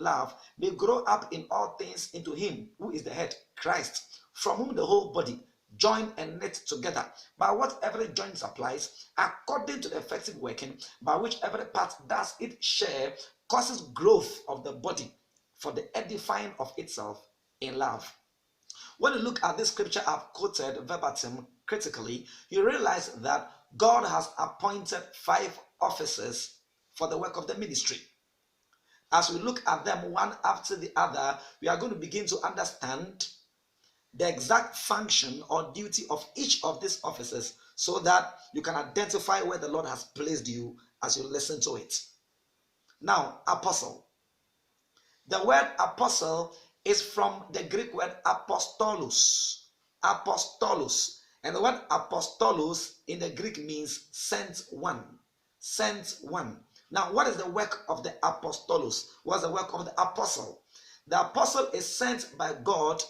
love may grow up in all things into him who is the head, Christ, from whom the whole body, joined and knit together by what every joint supplies, according to the effective working by which every part does its share, causes growth of the body for the edifying of itself in love. When you look at this scripture I've quoted verbatim critically, you realize that God has appointed 5 offices for the work of the ministry. As we look at them one after the other, we are going to begin to understand the exact function or duty of each of these offices so that you can identify where the Lord has placed you as you listen to it. Now, apostle. The word apostle is from the Greek word apostolos. Apostolos. And the word apostolos in the Greek means sent one. Sent one. Now, what is the work of the apostolos? What's the work of the apostle? The apostle is sent by God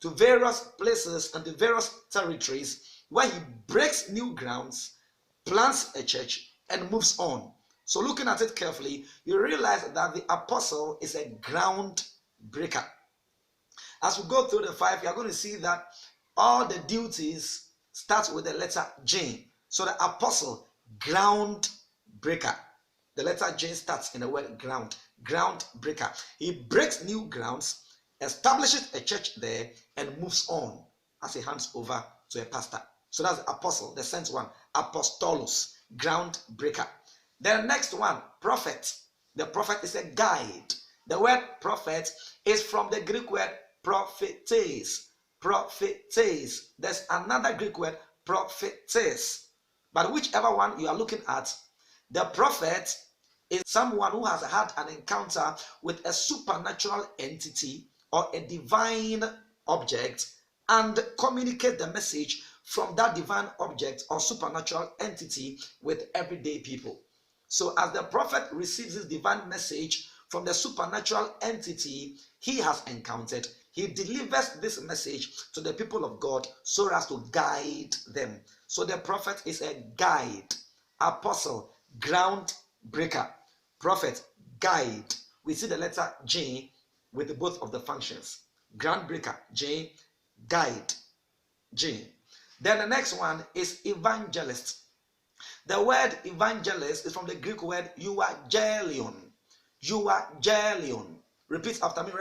to various places and to various territories where he breaks new grounds, plants a church, and moves on. So looking at it carefully, you realize that the apostle is a ground breaker. As we go through the 5, you are going to see that all the duties start with the letter J. So the apostle, ground breaker. The letter J starts in the word ground, ground breaker. He breaks new grounds, establishes a church there, and moves on as he hands over to a pastor. So that's the apostle, the sent one, apostolos, ground breaker. The next one, prophet. The prophet is a guide. The word prophet is from the Greek word prophetes. Prophetes. There's another Greek word, prophetess. But whichever one you are looking at, the prophet is someone who has had an encounter with a supernatural entity or a divine object and communicate the message from that divine object or supernatural entity with everyday people. So as the prophet receives his divine message from the supernatural entity he has encountered, he delivers this message to the people of God so as to guide them. So the prophet is a guide, apostle, ground breaker, prophet, guide. We see the letter J with both of the functions. Ground breaker, J, guide, J. Then the next one is evangelist. The word evangelist is from the Greek word euangelion. Euangelion. Repeat after me.